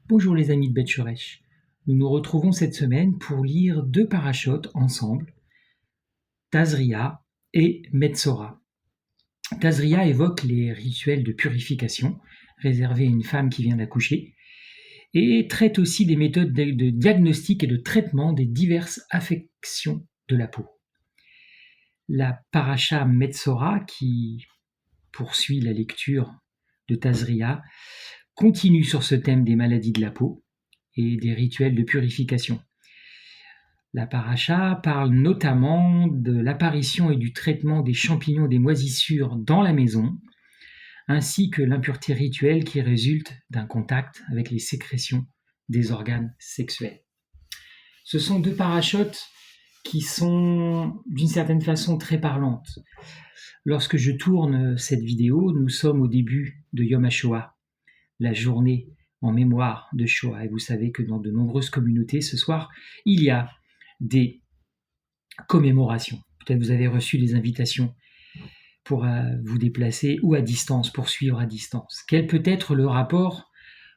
Bonjour les amis de Bet Sheresh. Nous nous retrouvons cette semaine pour lire deux parashotes ensemble, Tazria et Metzora. Tazria évoque les rituels de purification réservés à une femme qui vient d'accoucher et traite aussi des méthodes de diagnostic et de traitement des diverses affections de la peau. La parasha Metzora, qui poursuit la lecture de Tazria, continue sur ce thème des maladies de la peau et des rituels de purification. La paracha parle notamment de l'apparition et du traitement des champignons des moisissures dans la maison, ainsi que l'impureté rituelle qui résulte d'un contact avec les sécrétions des organes sexuels. Ce sont deux parachotes qui sont d'une certaine façon très parlantes. Lorsque je tourne cette vidéo, nous sommes au début de Yom HaShoah, la journée en mémoire de Shoah. Et vous savez que dans de nombreuses communautés, ce soir, il y a des commémorations. Peut-être vous avez reçu des invitations pour vous déplacer ou à distance, pour suivre à distance. Quel peut être le rapport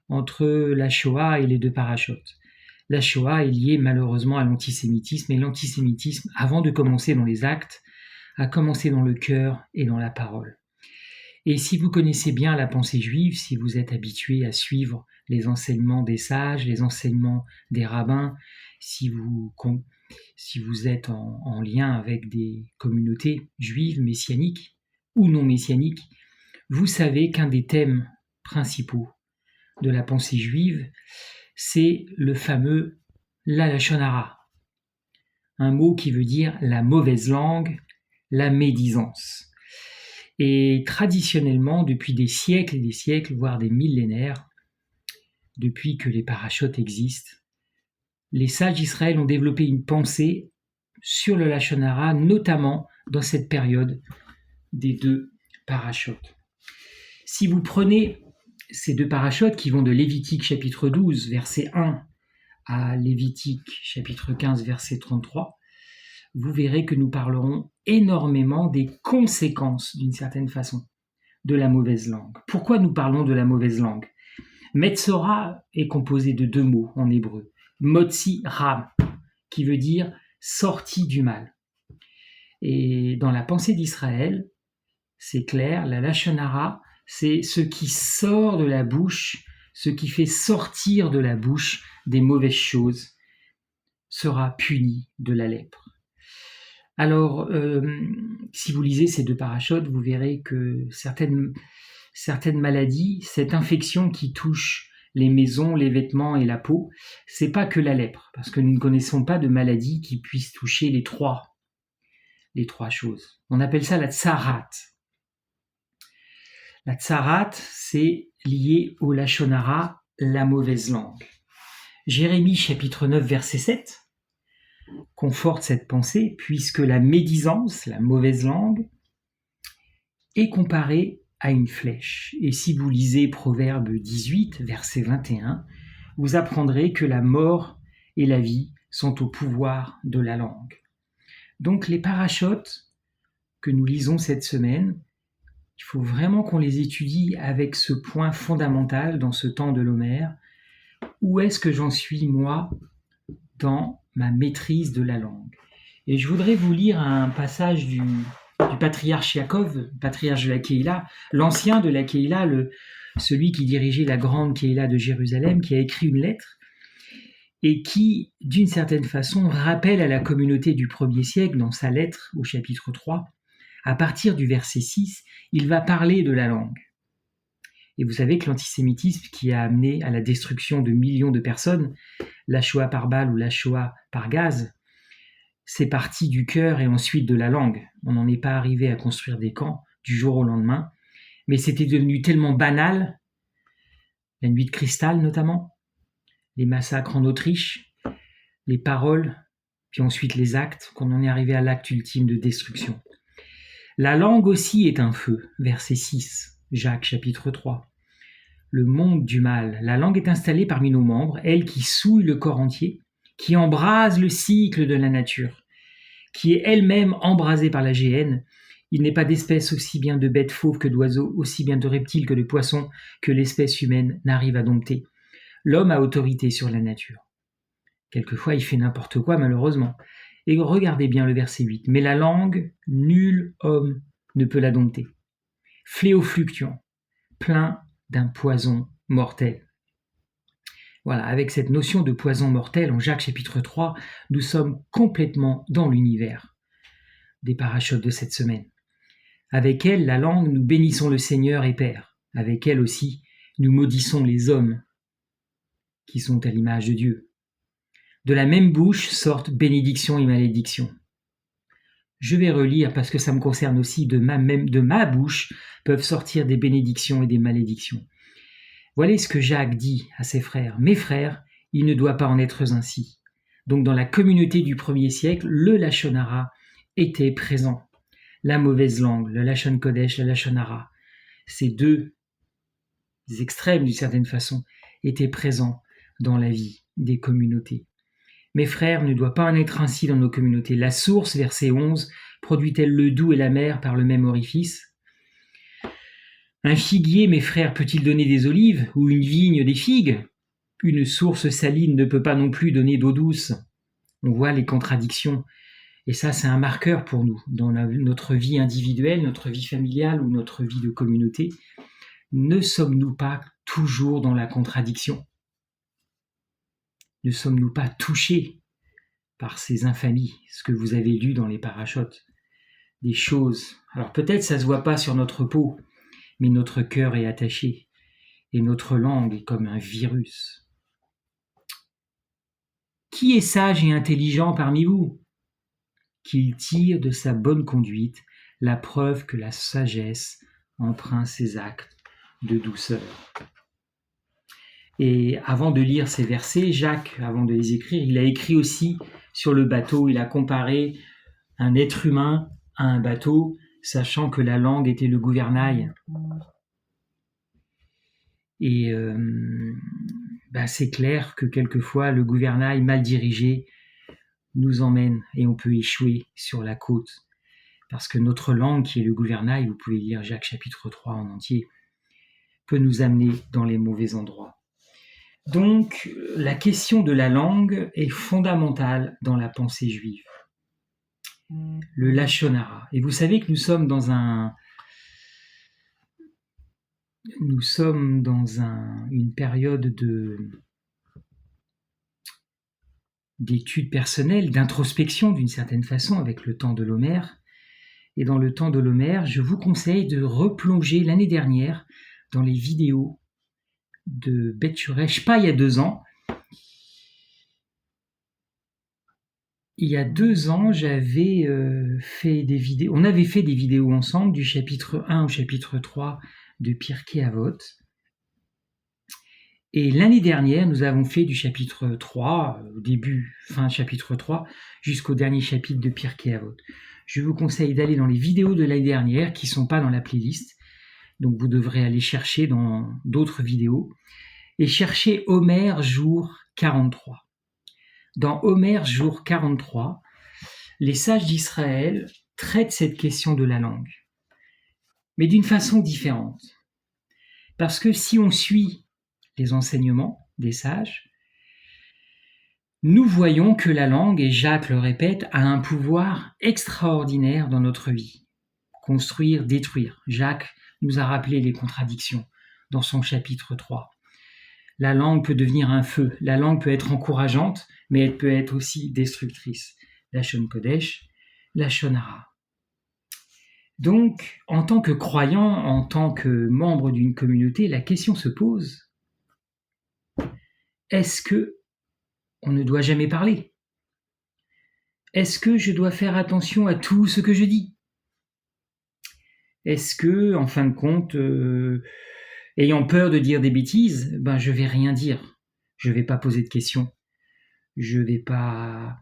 entre la Shoah et les deux parashotes ? La Shoah est liée malheureusement à l'antisémitisme, et l'antisémitisme, avant de commencer dans les actes, a commencé dans le cœur et dans la parole. Et si vous connaissez bien la pensée juive, si vous êtes habitué à suivre les enseignements des sages, les enseignements des rabbins, si vous êtes en lien avec des communautés juives, messianiques ou non messianiques, vous savez qu'un des thèmes principaux de la pensée juive, c'est le fameux la lashon hara, un mot qui veut dire la mauvaise langue, la médisance. Et traditionnellement, depuis des siècles et des siècles, voire des millénaires, depuis que les parashotes existent, les sages d'Israël ont développé une pensée sur le lashon hara, notamment dans cette période des deux parashotes. Si vous prenez ces deux parashotes qui vont de Lévitique chapitre 12, verset 1 à Lévitique chapitre 15, verset 33, vous verrez que nous parlerons énormément des conséquences, d'une certaine façon, de la mauvaise langue. Pourquoi nous parlons de la mauvaise langue ? Metzora est composé de deux mots en hébreu. Motzi ram, qui veut dire sorti du mal. Et dans la pensée d'Israël, c'est clair, la lashon hara, c'est ce qui sort de la bouche, ce qui fait sortir de la bouche des mauvaises choses, sera puni de la lèpre. Alors, si vous lisez ces deux parashotes, vous verrez que certaines maladies, cette infection qui touche les maisons, les vêtements et la peau, c'est pas que la lèpre, parce que nous ne connaissons pas de maladie qui puisse toucher les trois choses. On appelle ça la tsarat. La tsarat, c'est lié au lashon hara, la mauvaise langue. Jérémie chapitre 9, verset 7 conforte cette pensée, puisque la médisance, la mauvaise langue, est comparée à une flèche. Et si vous lisez Proverbe 18, verset 21, vous apprendrez que la mort et la vie sont au pouvoir de la langue. Donc les parashotes que nous lisons cette semaine, il faut vraiment qu'on les étudie avec ce point fondamental dans ce temps de l'Homère. Où est-ce que j'en suis, moi, dans ma maîtrise de la langue ? Et je voudrais vous lire un passage du patriarche Yaakov, patriarche de la Keïla, l'ancien de la Keïla, celui qui dirigeait la grande Keïla de Jérusalem, qui a écrit une lettre et qui, d'une certaine façon, rappelle à la communauté du 1er siècle, dans sa lettre au chapitre 3, à partir du verset 6, il va parler de la langue. Et vous savez que l'antisémitisme qui a amené à la destruction de millions de personnes, la Shoah par balle ou la Shoah par gaz, c'est parti du cœur et ensuite de la langue. On n'en est pas arrivé à construire des camps du jour au lendemain, mais c'était devenu tellement banal, la nuit de cristal notamment, les massacres en Autriche, les paroles, puis ensuite les actes, qu'on en est arrivé à l'acte ultime de destruction. La langue aussi est un feu, verset 6, Jacques chapitre 3. Le monde du mal. La langue est installée parmi nos membres, elle qui souille le corps entier, qui embrase le cycle de la nature, qui est elle-même embrasée par la géhenne. Il n'est pas d'espèce aussi bien de bêtes fauves que d'oiseaux, aussi bien de reptiles que de poissons, que l'espèce humaine n'arrive à dompter. L'homme a autorité sur la nature. Quelquefois, il fait n'importe quoi, malheureusement. Et regardez bien le verset 8. Mais la langue, nul homme ne peut la dompter. Fléau fluctuant, plein d'un poison mortel. Voilà, avec cette notion de poison mortel, en Jacques chapitre 3, nous sommes complètement dans l'univers des parachutes de cette semaine. Avec elle, la langue, nous bénissons le Seigneur et Père. Avec elle aussi, nous maudissons les hommes qui sont à l'image de Dieu. De la même bouche sortent bénédiction et malédiction. Je vais relire parce que ça me concerne aussi, de ma bouche peuvent sortir des bénédictions et des malédictions. Voilà ce que Jacques dit à ses frères. Mes frères, il ne doit pas en être ainsi. Donc dans la communauté du 1er siècle, le Lachon Hara était présent. La mauvaise langue, le Lachon Kodesh, le Lachon Hara, ces deux extrêmes d'une certaine façon, étaient présents dans la vie des communautés. Mes frères, ne doit pas en être ainsi dans nos communautés. La source, verset 11, produit-elle le doux et l'amer par le même orifice ? Un figuier, mes frères, peut-il donner des olives, ou une vigne des figues ? Une source saline ne peut pas non plus donner d'eau douce. On voit les contradictions. Et ça, c'est un marqueur pour nous, dans notre vie individuelle, notre vie familiale ou notre vie de communauté. Ne sommes-nous pas toujours dans la contradiction ? Ne sommes-nous pas touchés par ces infamies, ce que vous avez lu dans les parachutes ? Des choses. Alors peut-être ça ne se voit pas sur notre peau, mais notre cœur est attaché, et notre langue est comme un virus. Qui est sage et intelligent parmi vous ? Qu'il tire de sa bonne conduite la preuve que la sagesse emprunte ses actes de douceur. Et avant de lire ces versets, Jacques, avant de les écrire, il a écrit aussi sur le bateau, il a comparé un être humain à un bateau, sachant que la langue était le gouvernail. Et c'est clair que quelquefois, le gouvernail mal dirigé nous emmène et on peut échouer sur la côte. Parce que notre langue, qui est le gouvernail, vous pouvez lire Jacques chapitre 3 en entier, peut nous amener dans les mauvais endroits. Donc, la question de la langue est fondamentale dans la pensée juive. Le Lachon Hara. Et vous savez que nous sommes dans une période d'études personnelles, d'introspection d'une certaine façon avec le temps de l'Homère. Et dans le temps de l'Homère, je vous conseille de replonger l'année dernière dans les vidéos de Beth Suresh, pas il y a 2 ans. Il y a 2 ans, j'avais fait des vidéos. On avait fait des vidéos ensemble du chapitre 1 au chapitre 3 de Pirkei Avot. Et l'année dernière, nous avons fait du chapitre 3, fin chapitre 3, jusqu'au dernier chapitre de Pirkei Avot. Je vous conseille d'aller dans les vidéos de l'année dernière qui ne sont pas dans la playlist. Donc vous devrez aller chercher dans d'autres vidéos et chercher Homère jour 43. Dans Homère jour 43, les sages d'Israël traitent cette question de la langue, mais d'une façon différente. Parce que si on suit les enseignements des sages, nous voyons que la langue, et Jacques le répète, a un pouvoir extraordinaire dans notre vie. Construire, détruire. Jacques nous a rappelé les contradictions dans son chapitre 3. La langue peut devenir un feu, la langue peut être encourageante, mais elle peut être aussi destructrice. Lachon Kodesh, Lachon Hara. Donc, en tant que croyant, en tant que membre d'une communauté, la question se pose, est-ce que on ne doit jamais parler ? Est-ce que je dois faire attention à tout ce que je dis ? Est-ce que, en fin de compte, ayant peur de dire des bêtises, je vais rien dire. Je vais pas poser de questions. Je vais pas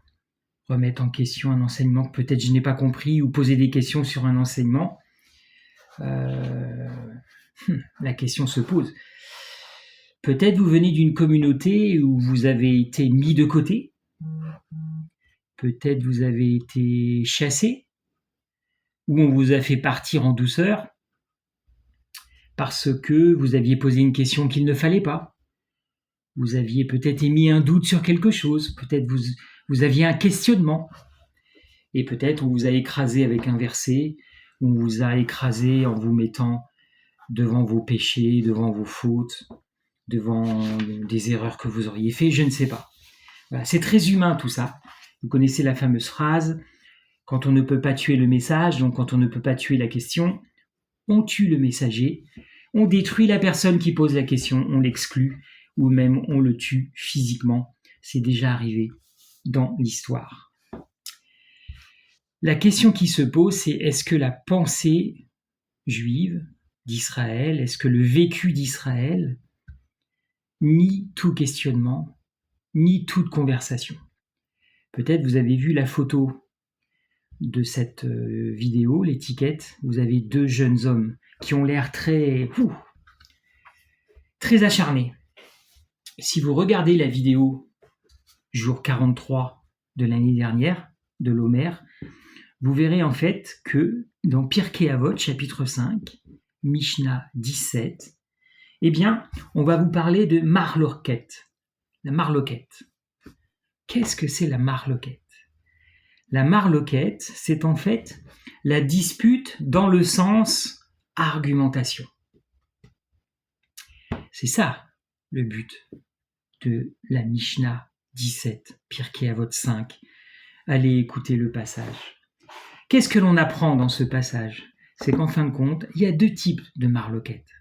remettre en question un enseignement que peut-être je n'ai pas compris ou poser des questions sur un enseignement. La question se pose. Peut-être vous venez d'une communauté où vous avez été mis de côté. Peut-être vous avez été chassé, ou on vous a fait partir en douceur parce que vous aviez posé une question qu'il ne fallait pas. vous aviez peut-être émis un doute sur quelque chose, peut-être vous aviez un questionnement, et peut-être on vous a écrasé avec un verset, on vous a écrasé en vous mettant devant vos péchés, devant vos fautes, devant des erreurs que vous auriez fait, je ne sais pas. Voilà, c'est très humain tout ça. Vous connaissez la fameuse phrase, quand on ne peut pas tuer le message, donc quand on ne peut pas tuer la question, on tue le messager, on détruit la personne qui pose la question, on l'exclut, ou même on le tue physiquement. C'est déjà arrivé dans l'histoire. La question qui se pose, c'est est-ce que la pensée juive d'Israël, est-ce que le vécu d'Israël nie tout questionnement, nie toute conversation? Peut-être vous avez vu la photo de cette vidéo, l'étiquette, vous avez deux jeunes hommes qui ont l'air très acharnés. Si vous regardez la vidéo jour 43 de l'année dernière, de l'Homer, vous verrez en fait que dans Pirkei Avot, chapitre 5, Mishnah 17, eh bien, on va vous parler de marloquette. La marloquette. Qu'est-ce que c'est la marloquette? La marloquette, c'est en fait la dispute dans le sens argumentation. C'est ça le but de la Mishnah 17, Pirkei Avot 5. Allez écouter le passage. Qu'est-ce que l'on apprend dans ce passage? C'est qu'en fin de compte, il y a deux types de marloquettes.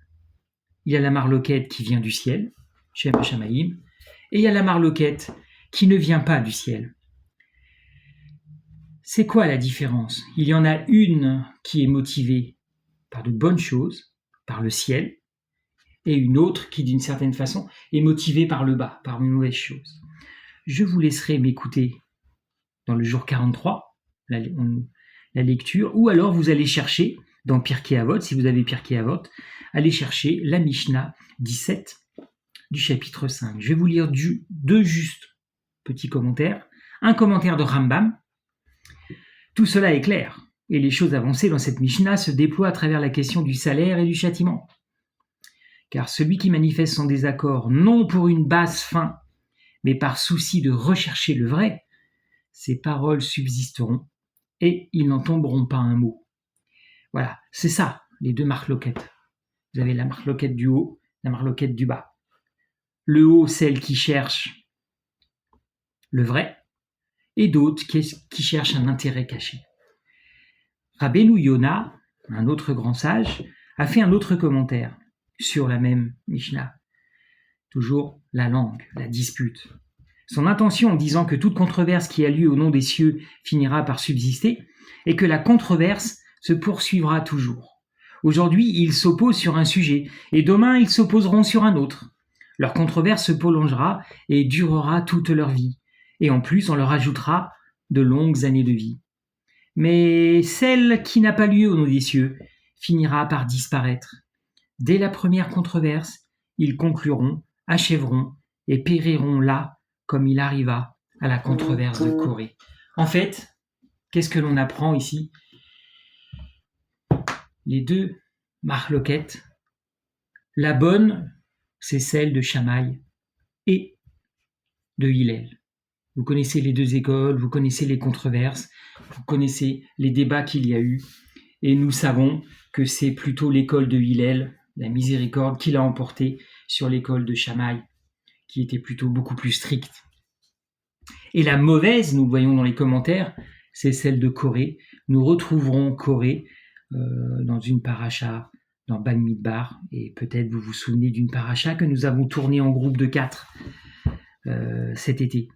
Il y a la marloquette qui vient du ciel, Shem Shamaïm, et il y a la marloquette qui ne vient pas du ciel. C'est quoi la différence? Il y en a une qui est motivée par de bonnes choses, par le ciel, et une autre qui, d'une certaine façon, est motivée par le bas, par une mauvaise chose. Je vous laisserai m'écouter dans le jour 43, la lecture, ou alors vous allez chercher dans Pirkei Avot, si vous avez Pirkei Avot, allez chercher la Mishnah 17 du chapitre 5. Je vais vous lire deux justes petits commentaires. Un commentaire de Rambam. Tout cela est clair, et les choses avancées dans cette Mishnah se déploient à travers la question du salaire et du châtiment. Car celui qui manifeste son désaccord non pour une basse fin, mais par souci de rechercher le vrai, ses paroles subsisteront et ils n'en tomberont pas un mot. Voilà, c'est ça, les deux marloquettes. Vous avez la marloquette du haut, la marloquette du bas. Le haut, celle qui cherche le vrai, et d'autres qui cherchent un intérêt caché. Rabbeinu Yona, un autre grand sage, a fait un autre commentaire sur la même Mishnah. Toujours la langue, la dispute. Son intention en disant que toute controverse qui a lieu au nom des cieux finira par subsister et que la controverse se poursuivra toujours. Aujourd'hui, ils s'opposent sur un sujet et demain, ils s'opposeront sur un autre. Leur controverse se prolongera et durera toute leur vie. Et en plus, on leur ajoutera de longues années de vie. Mais celle qui n'a pas lieu au nom des cieux finira par disparaître. Dès la première controverse, ils concluront, achèveront et périront là comme il arriva à la controverse de Corée. En fait, qu'est-ce que l'on apprend ici? Les deux marloquettes, la bonne, c'est celle de Shammai et de Hillel. Vous connaissez les deux écoles, vous connaissez les controverses, vous connaissez les débats qu'il y a eu, et nous savons que c'est plutôt l'école de Hillel, la miséricorde, qui l'a emporté sur l'école de Shammai, qui était plutôt beaucoup plus stricte. Et la mauvaise, nous le voyons dans les commentaires, c'est celle de Corée. Nous retrouverons Corée dans une paracha, dans Bamidbar, et peut-être vous vous souvenez d'une paracha que nous avons tournée en groupe de 4 cet été,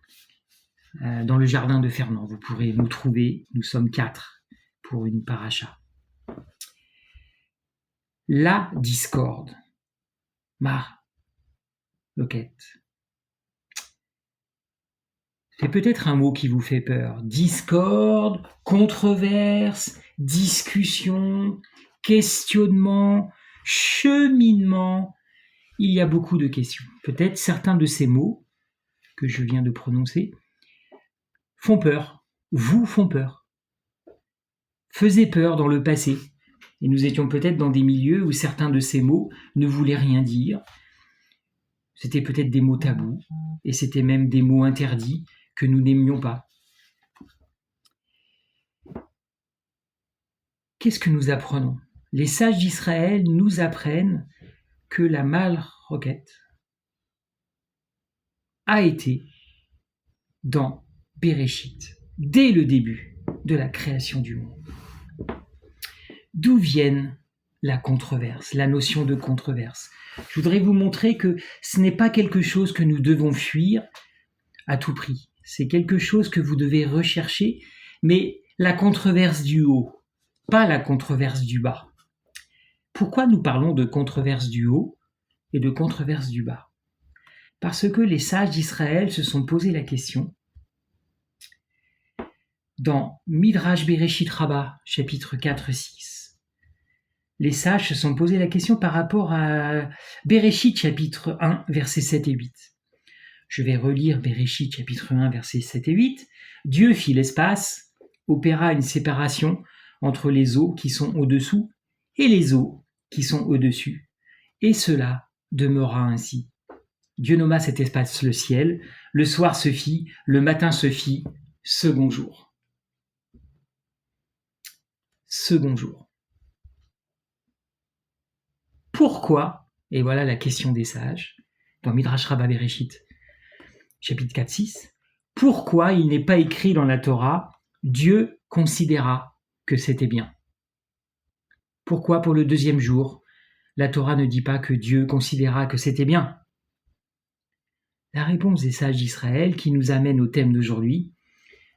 dans le jardin de Fernand. Vous pourrez nous trouver, nous sommes 4 pour une paracha. La discorde, marloquette. C'est peut-être un mot qui vous fait peur. Discorde, controverse, discussion, questionnement, cheminement. Il y a beaucoup de questions. Peut-être certains de ces mots que je viens de prononcer font peur, vous font peur, faisaient peur dans le passé. Et nous étions peut-être dans des milieux où certains de ces mots ne voulaient rien dire. C'était peut-être des mots tabous, et c'était même des mots interdits que nous n'aimions pas. Qu'est-ce que nous apprenons? Les sages d'Israël nous apprennent que la Mal-Roquette a été dans Béréchit, dès le début de la création du monde. D'où viennent la controverse, la notion de controverse? Je voudrais vous montrer que ce n'est pas quelque chose que nous devons fuir à tout prix. C'est quelque chose que vous devez rechercher, mais la controverse du haut, pas la controverse du bas. Pourquoi nous parlons de controverse du haut et de controverse du bas? Parce que les sages d'Israël se sont posé la question dans Midrash Bereshit Rabbah, chapitre 4-6. Les sages se sont posé la question par rapport à Bereshit, chapitre 1, versets 7 et 8. Je vais relire Bereshit, chapitre 1, versets 7 et 8. Dieu fit l'espace, opéra une séparation entre les eaux qui sont au-dessous et les eaux qui sont au-dessus. Et cela demeura ainsi. Dieu nomma cet espace le ciel, le soir se fit, le matin se fit, second jour. Second jour. Pourquoi, et voilà la question des sages, dans Midrash Rabbah Bereshit, chapitre 4-6, pourquoi il n'est pas écrit dans la Torah « Dieu considéra que c'était bien ». Pourquoi pour le deuxième jour, la Torah ne dit pas que Dieu considéra que c'était bien? La réponse des sages d'Israël qui nous amène au thème d'aujourd'hui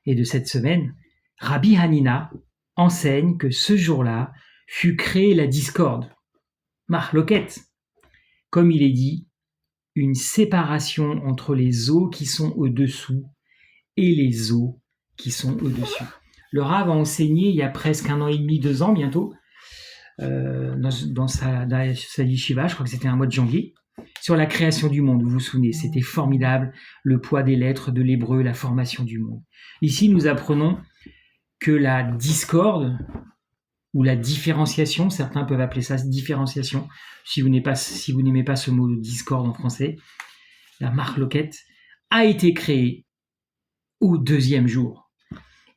et de cette semaine, Rabbi Hanina enseigne que ce jour-là fut créée la discorde, Mahloket, comme il est dit, une séparation entre les eaux qui sont au-dessous et les eaux qui sont au-dessus. Le Rav a enseigné il y a presque 1 an et demi, 2 ans bientôt, dans sa yeshiva, je crois que c'était un mois de janvier, sur la création du monde. Vous vous souvenez, c'était formidable, le poids des lettres de l'hébreu, la formation du monde. Ici, nous apprenons que la discorde, ou la différenciation, certains peuvent appeler ça différenciation, si vous n'aimez pas ce mot discorde en français, la marloquette, a été créée au deuxième jour.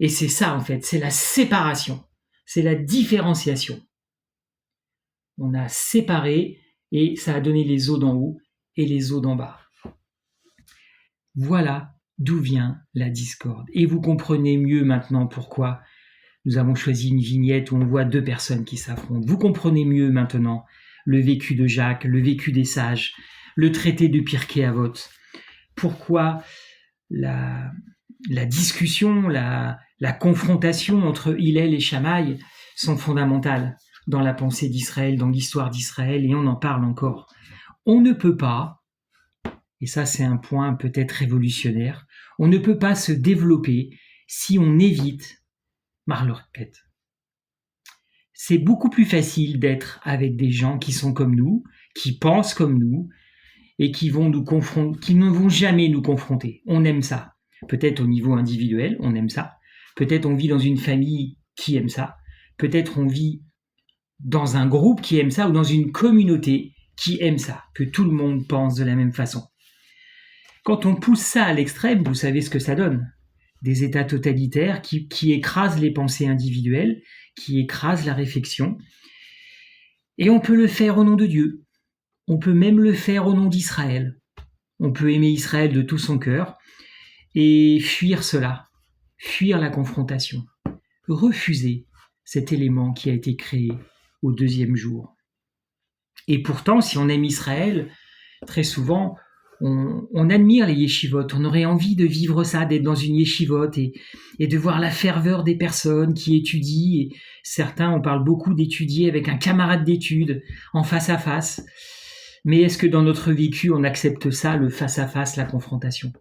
Et c'est ça en fait, c'est la séparation, c'est la différenciation. On a séparé et ça a donné les eaux d'en haut et les eaux d'en bas. Voilà d'où vient la discorde. Et vous comprenez mieux maintenant pourquoi nous avons choisi une vignette où on voit 2 personnes qui s'affrontent. Vous comprenez mieux maintenant le vécu de Jacques, le vécu des sages, le traité de Pirkei Avot. Pourquoi la discussion, la confrontation entre Hillel et Shammai sont fondamentales dans la pensée d'Israël, dans l'histoire d'Israël, et on en parle encore. On ne peut pas, et ça c'est un point peut-être révolutionnaire, on ne peut pas se développer si on évite Marloquette. C'est beaucoup plus facile d'être avec des gens qui sont comme nous, qui pensent comme nous, et qui vont nous confronter, qui ne vont jamais nous confronter. On aime ça. Peut-être au niveau individuel, on aime ça. Peut-être on vit dans une famille qui aime ça. Peut-être on vit dans un groupe qui aime ça ou dans une communauté qui aime ça, que tout le monde pense de la même façon. Quand on pousse ça à l'extrême, vous savez ce que ça donne. Des états totalitaires qui écrasent les pensées individuelles, qui écrasent la réflexion. Et on peut le faire au nom de Dieu. On peut même le faire au nom d'Israël. On peut aimer Israël de tout son cœur et fuir cela, fuir la confrontation, refuser cet élément qui a été créé au deuxième jour. Et pourtant, si on aime Israël, très souvent, on admire les yeshivot, on aurait envie de vivre ça, d'être dans une yeshivot et de voir la ferveur des personnes qui étudient. Et certains, on parle beaucoup d'étudier avec un camarade d'études en face à face. Mais est-ce que dans notre vécu, on accepte ça, le face à face, la confrontation?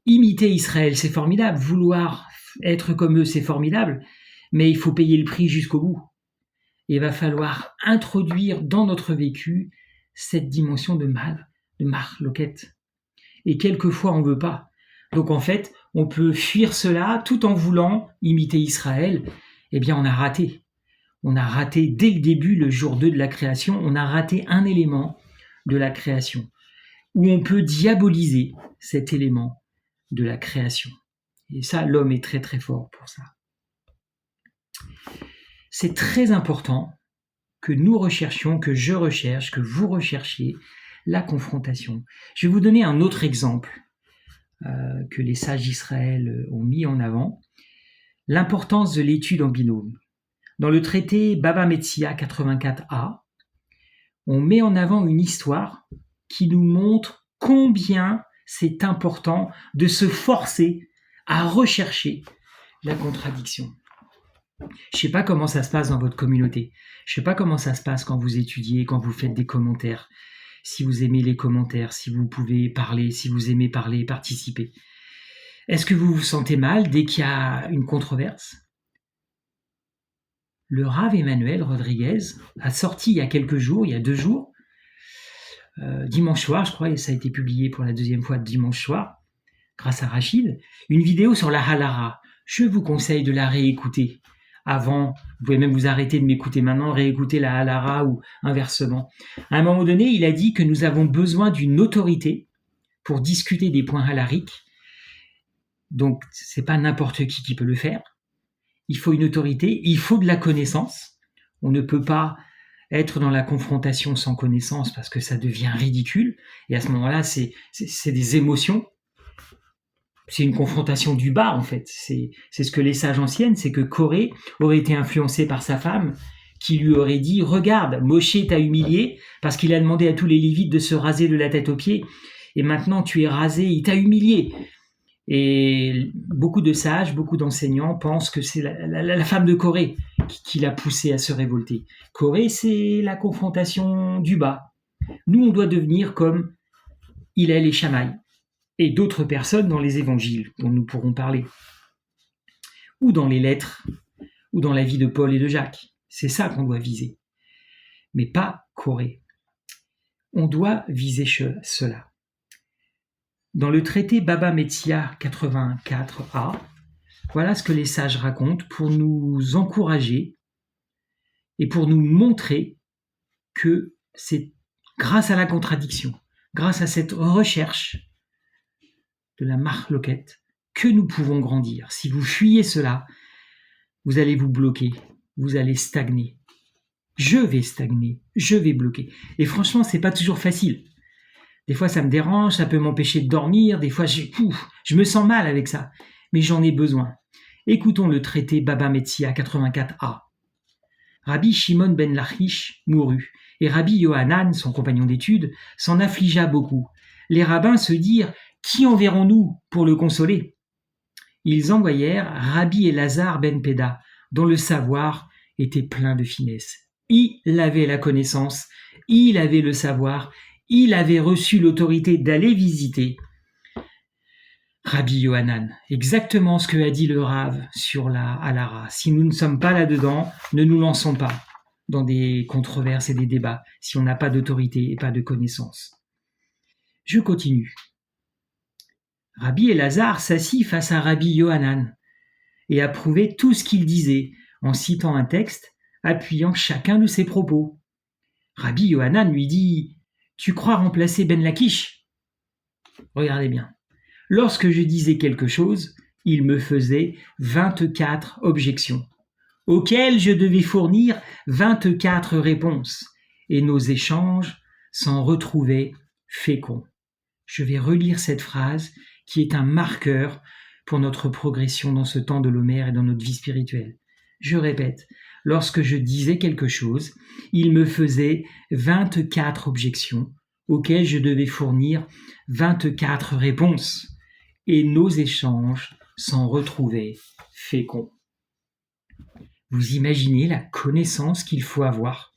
Imiter Israël, c'est formidable. Vouloir être comme eux, c'est formidable. Mais il faut payer le prix jusqu'au bout. Et il va falloir introduire dans notre vécu cette dimension de mal, de marloquette. Et quelquefois, on ne veut pas. Donc en fait, on peut fuir cela tout en voulant imiter Israël. Eh bien, on a raté. On a raté dès le début, le jour 2 de la création, on a raté un élément de la création. où on peut diaboliser cet élément de la création. Et ça, l'homme est très très fort pour ça. C'est très important que nous recherchions, que je recherche, que vous recherchiez la confrontation. Je vais vous donner un autre exemple que les sages d'Israël ont mis en avant, l'importance de l'étude en binôme. Dans le traité Baba Metzia 84a, on met en avant une histoire qui nous montre combien c'est important de se forcer à rechercher la contradiction. Je ne sais pas comment ça se passe dans votre communauté. Je ne sais pas comment ça se passe quand vous étudiez, quand vous faites des commentaires. Si vous aimez les commentaires, si vous pouvez parler, si vous aimez parler, participer. Est-ce que vous vous sentez mal dès qu'il y a une controverse ? Le Rav Emmanuel Rodriguez a sorti il y a quelques jours, il y a 2 jours, dimanche soir, je crois, et ça a été publié pour la 2e fois dimanche soir, grâce à Rachid, une vidéo sur la halara. Je vous conseille de la réécouter. Avant, vous pouvez même vous arrêter de m'écouter maintenant, réécouter la halara ou inversement. À un moment donné, il a dit que nous avons besoin d'une autorité pour discuter des points halariques. Donc, c'est pas n'importe qui peut le faire. Il faut une autorité, il faut de la connaissance. On ne peut pas être dans la confrontation sans connaissance parce que ça devient ridicule. Et à ce moment-là, c'est des émotions. C'est une confrontation du bas, en fait. C'est ce que les sages anciennes, c'est que Corée aurait été influencé par sa femme, qui lui aurait dit « Regarde, Moshe t'a humilié parce qu'il a demandé à tous les Lévites de se raser de la tête aux pieds, et maintenant tu es rasé, il t'a humilié. » Et beaucoup de sages, beaucoup d'enseignants pensent que c'est la femme de Corée qui l'a poussé à se révolter. Corée, c'est la confrontation du bas. Nous, on doit devenir comme Hillel et Shammai, et d'autres personnes dans les évangiles dont nous pourrons parler, ou dans les lettres, ou dans la vie de Paul et de Jacques. C'est ça qu'on doit viser, mais pas Corée. On doit viser cela. Dans le traité Baba Metzia 84a, voilà ce que les sages racontent pour nous encourager et pour nous montrer que c'est grâce à la contradiction, grâce à cette recherche de la marloquette, que nous pouvons grandir. Si vous fuyez cela, vous allez vous bloquer, vous allez stagner. Je vais stagner, je vais bloquer. Et franchement, c'est pas toujours facile. Des fois, ça me dérange, ça peut m'empêcher de dormir, des fois, je me sens mal avec ça, mais j'en ai besoin. Écoutons le traité Baba Metzia 84a. Rabbi Shimon ben Lachish mourut, et Rabbi Yohanan, son compagnon d'études, s'en affligea beaucoup. Les rabbins se dirent « Qui enverrons-nous pour le consoler ?» Ils envoyèrent Rabbi Elazar ben Peda, dont le savoir était plein de finesse. Il avait la connaissance, il avait le savoir, il avait reçu l'autorité d'aller visiter Rabbi Yohanan. Exactement ce que a dit le Rav sur la halara. Si nous ne sommes pas là-dedans, ne nous lançons pas dans des controverses et des débats si on n'a pas d'autorité et pas de connaissance. Je continue. Rabbi Elazar s'assit face à Rabbi Yohanan et approuvait tout ce qu'il disait en citant un texte, appuyant chacun de ses propos. Rabbi Yohanan lui dit « Tu crois remplacer Ben Lachish ?» Regardez bien. Lorsque je disais quelque chose, il me faisait 24 objections, auxquelles je devais fournir 24 réponses, et nos échanges s'en retrouvaient féconds. Je vais relire cette phrase qui est un marqueur pour notre progression dans ce temps de l'Homère et dans notre vie spirituelle. Je répète, lorsque je disais quelque chose, il me faisait 24 objections, auxquelles je devais fournir 24 réponses, et nos échanges s'en retrouvaient féconds. Vous imaginez la connaissance qu'il faut avoir,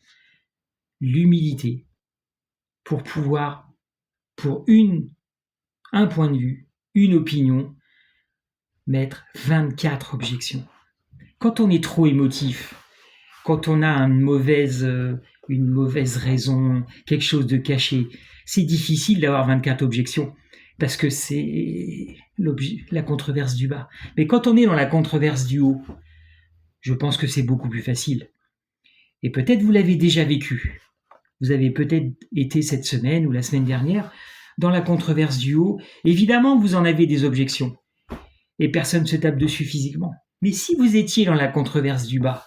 l'humilité, pour pouvoir, pour un point de vue, une opinion, mettre 24 objections. Quand on est trop émotif, quand on a une mauvaise raison, quelque chose de caché, c'est difficile d'avoir 24 objections parce que c'est la controverse du bas. Mais quand on est dans la controverse du haut, je pense que c'est beaucoup plus facile. Et peut-être vous l'avez déjà vécu. Vous avez peut-être été cette semaine ou la semaine dernière dans la controverse du haut, évidemment vous en avez des objections. Et personne ne se tape dessus physiquement. Mais si vous étiez dans la controverse du bas,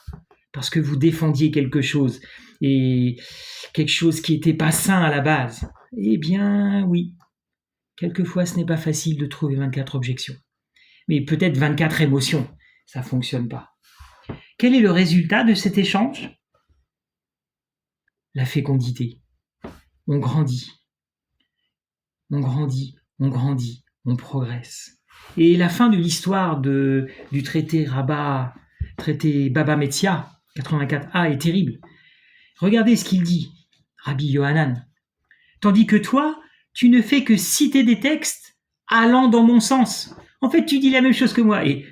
parce que vous défendiez quelque chose, et quelque chose qui n'était pas sain à la base, eh bien oui, quelquefois ce n'est pas facile de trouver 24 objections. Mais peut-être 24 émotions, ça ne fonctionne pas. Quel est le résultat de cet échange ? La fécondité. On grandit. On grandit, on grandit, on progresse. Et la fin de l'histoire du traité Baba Metzia, 84a, est terrible. Regardez ce qu'il dit, Rabbi Yohanan. Tandis que toi, tu ne fais que citer des textes allant dans mon sens. En fait, tu dis la même chose que moi. Et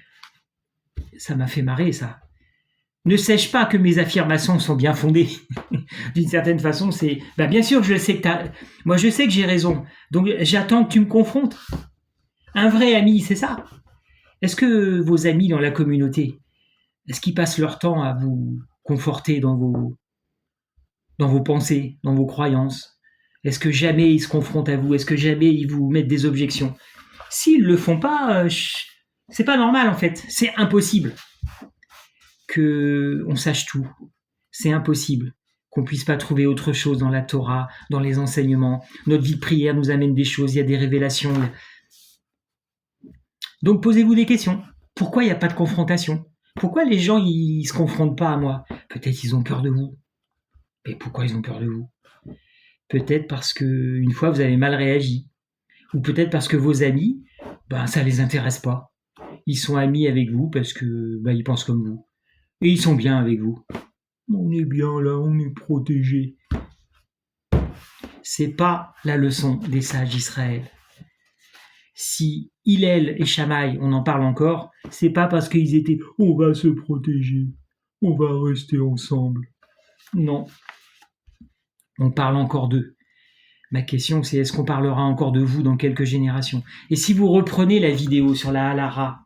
ça m'a fait marrer, ça. Ne sais-je pas que mes affirmations sont bien fondées ? D'une certaine façon, c'est... bien sûr, je sais que moi, je sais que j'ai raison. Donc, j'attends que tu me confrontes. Un vrai ami, c'est ça. Est-ce que vos amis dans la communauté, est-ce qu'ils passent leur temps à vous conforter dans vos pensées, dans vos croyances ? Est-ce que jamais ils se confrontent à vous ? Est-ce que jamais ils vous mettent des objections ? S'ils ne le font pas, c'est pas normal en fait. C'est impossible qu'on sache tout. C'est impossible qu'on puisse pas trouver autre chose dans la Torah, dans les enseignements. Notre vie de prière nous amène des choses, il y a des révélations. Donc posez-vous des questions. Pourquoi il n'y a pas de confrontation ? Pourquoi les gens ils se confrontent pas à moi ? Peut-être ils ont peur de vous. Mais pourquoi ils ont peur de vous ? Peut-être parce que une fois vous avez mal réagi. Ou peut-être parce que vos amis, ça les intéresse pas. Ils sont amis avec vous parce que ils pensent comme vous. Et ils sont bien avec vous. On est bien là, on est protégé. C'est pas la leçon des sages d'Israël. Si Hillel et Shammai, on en parle encore, c'est pas parce qu'ils étaient « on va se protéger, on va rester ensemble ». Non. On parle encore d'eux. Ma question, c'est est-ce qu'on parlera encore de vous dans quelques générations ? Et si vous reprenez la vidéo sur la Halara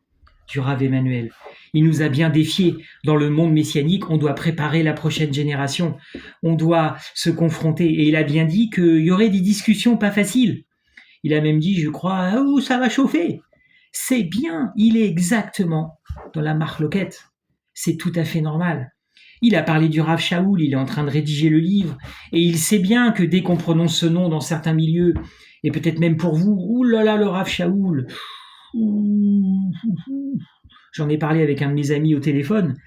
du Rav Emmanuel, il nous a bien défiés. Dans le monde messianique, on doit préparer la prochaine génération. On doit se confronter. Et il a bien dit qu'il y aurait des discussions pas faciles. Il a même dit, je crois, ça va chauffer. C'est bien, il est exactement dans la marloquette. C'est tout à fait normal. Il a parlé du Rav Shaoul, il est en train de rédiger le livre, et il sait bien que dès qu'on prononce ce nom dans certains milieux, et peut-être même pour vous, oulala, le Rav Shaoul, j'en ai parlé avec un de mes amis au téléphone,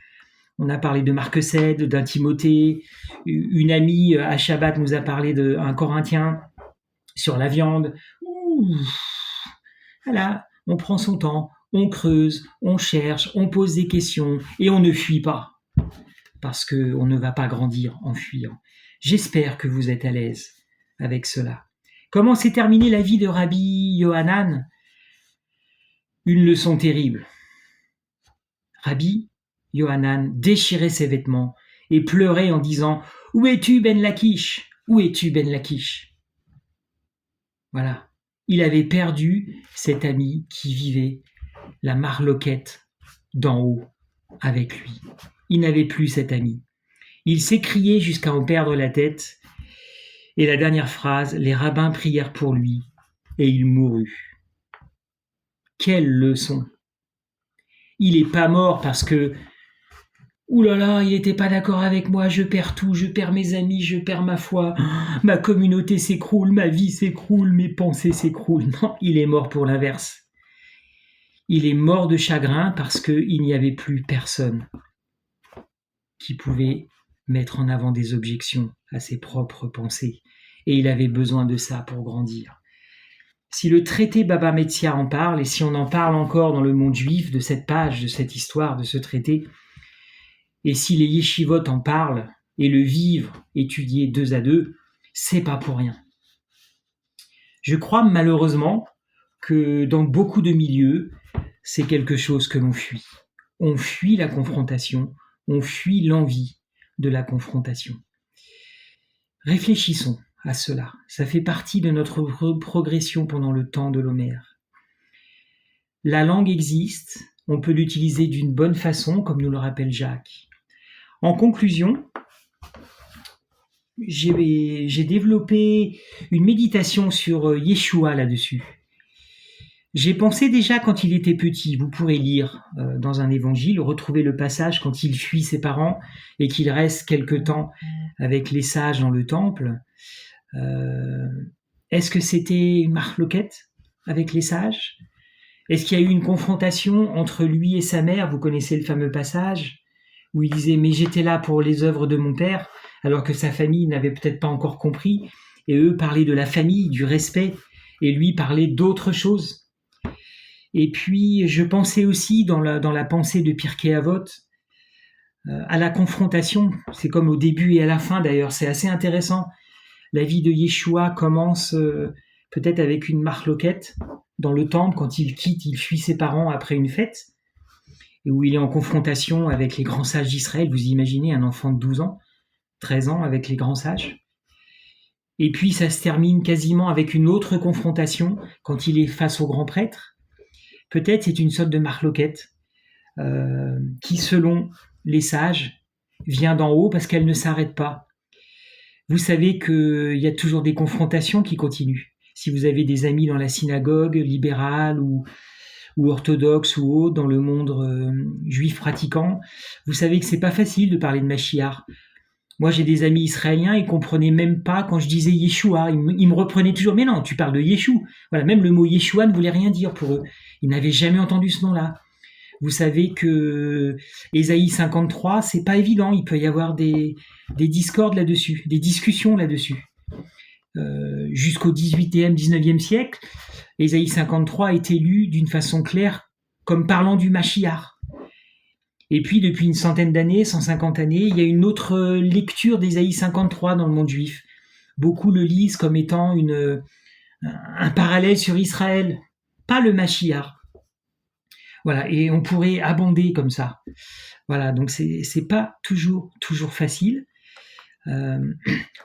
on a parlé de Marc Sed, d'un Timothée, une amie à Shabbat nous a parlé d'un Corinthien sur la viande. Voilà, on prend son temps, on creuse, on cherche, on pose des questions, et on ne fuit pas. Parce qu'on ne va pas grandir en fuyant. J'espère que vous êtes à l'aise avec cela. Comment s'est terminée la vie de Rabbi Yohanan ? Une leçon terrible. Rabbi Yohanan déchirait ses vêtements et pleurait en disant « Où es-tu, Ben Lakish ? Où es-tu, Ben Lakish ?» Voilà. Il avait perdu cet ami qui vivait la marloquette d'en haut avec lui. Il n'avait plus cet ami. Il s'écriait jusqu'à en perdre la tête. Et la dernière phrase, les rabbins prièrent pour lui et il mourut. Quelle leçon! Il n'est pas mort parce que il n'était pas d'accord avec moi, je perds tout, je perds mes amis, je perds ma foi, ma communauté s'écroule, ma vie s'écroule, mes pensées s'écroulent. Non, il est mort pour l'inverse. Il est mort de chagrin parce qu'il n'y avait plus personne qui pouvait mettre en avant des objections à ses propres pensées. Et il avait besoin de ça pour grandir. Si le traité Baba Metzia en parle, et si on en parle encore dans le monde juif de cette page, de cette histoire, de ce traité, et si les yeshivot en parlent et le vivent, étudiés 2 à 2, c'est pas pour rien. Je crois malheureusement que dans beaucoup de milieux, c'est quelque chose que l'on fuit. On fuit la confrontation, on fuit l'envie de la confrontation. Réfléchissons à cela. Ça fait partie de notre progression pendant le temps de l'Homère. La langue existe, on peut l'utiliser d'une bonne façon, comme nous le rappelle Jacques. En conclusion, j'ai développé une méditation sur Yeshua là-dessus. J'ai pensé déjà quand il était petit, vous pourrez lire dans un évangile, retrouver le passage quand il fuit ses parents et qu'il reste quelque temps avec les sages dans le temple. Euh, Est-ce que c'était une marloquette avec les sages? Est-ce qu'il y a eu une confrontation entre lui et sa mère? Vous connaissez le fameux passage où il disait « Mais j'étais là pour les œuvres de mon père », alors que sa famille n'avait peut-être pas encore compris, et eux parlaient de la famille, du respect, et lui parlait d'autre chose. Et puis, je pensais aussi dans la pensée de Pirkei Avot à la confrontation. C'est comme au début et à la fin d'ailleurs, c'est assez intéressant. La vie de Yeshua commence peut-être avec une marloquette dans le temple quand il fuit ses parents après une fête, et où il est en confrontation avec les grands sages d'Israël. Vous imaginez un enfant de 12 ans, 13 ans avec les grands sages. Et puis ça se termine quasiment avec une autre confrontation quand il est face au grand prêtre. Peut-être c'est une sorte de marloquette qui, selon les sages, vient d'en haut parce qu'elle ne s'arrête pas. Vous savez qu'il y a toujours des confrontations qui continuent. Si vous avez des amis dans la synagogue libérale ou orthodoxe ou autre, dans le monde juif pratiquant, vous savez que c'est pas facile de parler de Mashiach. Moi, j'ai des amis israéliens, ils comprenaient même pas quand je disais Yeshua. Ils me reprenaient toujours, mais non, tu parles de Yeshua. Voilà, même le mot Yeshua ne voulait rien dire pour eux. Ils n'avaient jamais entendu ce nom-là. Vous savez que Ésaïe 53, c'est pas évident. Il peut y avoir des discordes là-dessus, des discussions là-dessus. Jusqu'au 18e, 19e siècle, Ésaïe 53 est lu d'une façon claire comme parlant du Mashiach. Et puis, depuis une centaine d'années, 150 années, il y a une autre lecture d'Ésaïe 53 dans le monde juif. Beaucoup le lisent comme étant un parallèle sur Israël, pas le Mashiach. Voilà, et on pourrait abonder comme ça. Voilà, donc c'est pas toujours facile.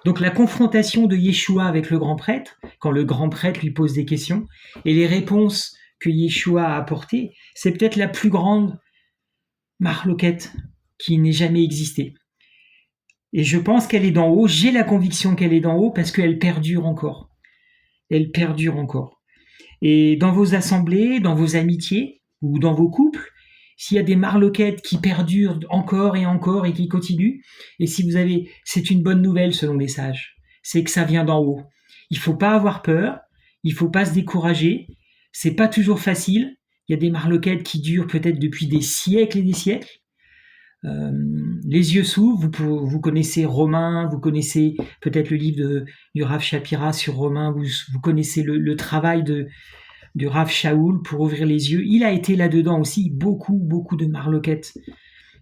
Donc la confrontation de Yeshua avec le grand prêtre, quand le grand prêtre lui pose des questions, et les réponses que Yeshua a apportées, c'est peut-être la plus grande marloquette qui n'ait jamais existé. Et je pense qu'elle est d'en haut, j'ai la conviction qu'elle est d'en haut parce qu'elle perdure encore. Elle perdure encore. Et dans vos assemblées, dans vos amitiés ou dans vos couples, s'il y a des marloquettes qui perdurent encore et qui continuent, et si vous avez, c'est une bonne nouvelle selon les sages, c'est que ça vient d'en haut. Il faut pas avoir peur, il faut pas se décourager, c'est pas toujours facile, il y a des marloquettes qui durent peut-être depuis des siècles et des siècles. Les yeux s'ouvrent, vous connaissez Romain, vous connaissez peut-être le livre du Rav Shapira sur Romain, vous connaissez le travail du Rav Shaoul pour ouvrir les yeux. Il a été là-dedans aussi, beaucoup de marloquettes.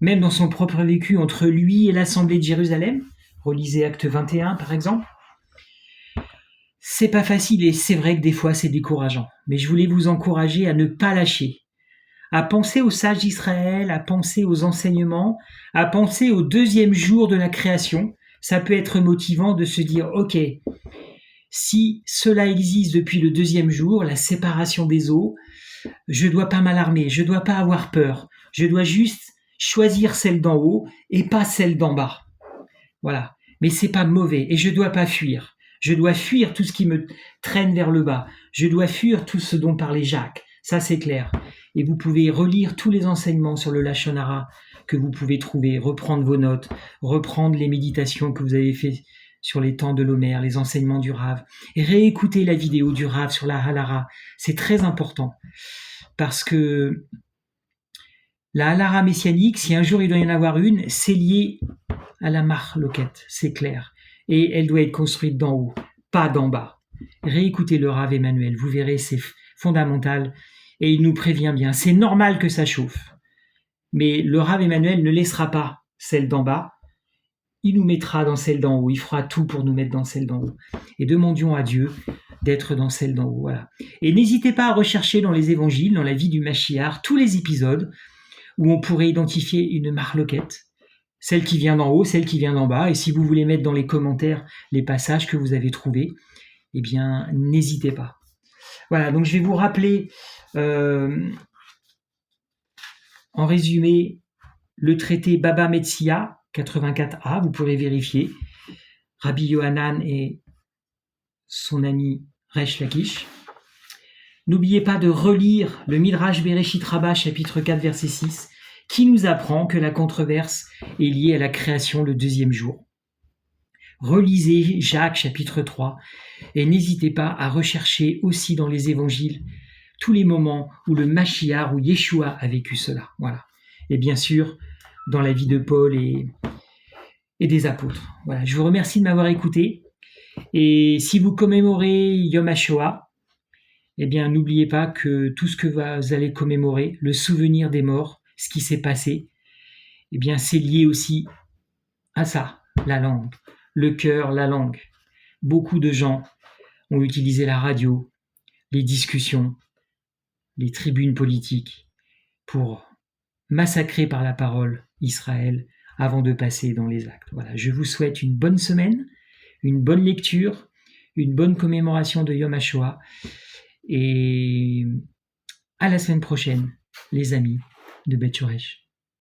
Même dans son propre vécu entre lui et l'Assemblée de Jérusalem, relisez Acte 21 par exemple. C'est pas facile et c'est vrai que des fois c'est décourageant. Mais je voulais vous encourager à ne pas lâcher, à penser aux sages d'Israël, à penser aux enseignements, à penser au deuxième jour de la création. Ça peut être motivant de se dire, ok, si cela existe depuis le deuxième jour, la séparation des eaux, je ne dois pas m'alarmer, je ne dois pas avoir peur, je dois juste choisir celle d'en haut et pas celle d'en bas. Voilà. Mais c'est pas mauvais et je ne dois pas fuir. Je dois fuir tout ce qui me traîne vers le bas. Je dois fuir tout ce dont parlait Jacques. Ça, c'est clair. Et vous pouvez relire tous les enseignements sur le Lachon Hara que vous pouvez trouver, reprendre vos notes, reprendre les méditations que vous avez faites sur les temps de l'Omer, les enseignements du Rav, et réécouter la vidéo du Rav sur la Halara. C'est très important parce que la Halara messianique, si un jour il doit y en avoir une, c'est lié à la marloquette, c'est clair. Et elle doit être construite d'en haut, pas d'en bas. Réécoutez le Rav Emmanuel, vous verrez, c'est fondamental. Et il nous prévient bien, c'est normal que ça chauffe. Mais le Rav Emmanuel ne laissera pas celle d'en bas, il nous mettra dans celle d'en haut, il fera tout pour nous mettre dans celle d'en haut. Et demandions à Dieu d'être dans celle d'en haut. Voilà. Et n'hésitez pas à rechercher dans les évangiles, dans la vie du Mashiach, tous les épisodes où on pourrait identifier une marloquette, celle qui vient d'en haut, celle qui vient d'en bas. Et si vous voulez mettre dans les commentaires les passages que vous avez trouvés, eh bien, n'hésitez pas. Voilà, donc je vais vous rappeler en résumé le traité Baba Metzia 84a, vous pourrez vérifier. Rabbi Yohanan et son ami Resh Lakish. N'oubliez pas de relire le Midrash Bereshit Rabbah, chapitre 4, verset 6, qui nous apprend que la controverse est liée à la création le 2e jour. Relisez Jacques, chapitre 3, et n'hésitez pas à rechercher aussi dans les évangiles tous les moments où le Mashiach ou Yeshua a vécu cela. Voilà. Et bien sûr, dans la vie de Paul et des apôtres. Voilà. Je vous remercie de m'avoir écouté. Et si vous commémorez Yom HaShoah, eh bien, n'oubliez pas que tout ce que vous allez commémorer, le souvenir des morts, ce qui s'est passé, eh bien, c'est lié aussi à ça, la langue, le cœur, la langue. Beaucoup de gens ont utilisé la radio, les discussions, les tribunes politiques pour massacrer par la parole Israël avant de passer dans les actes. Voilà, je vous souhaite une bonne semaine, une bonne lecture, une bonne commémoration de Yom HaShoah. Et à la semaine prochaine, les amis de Beth Shoresh.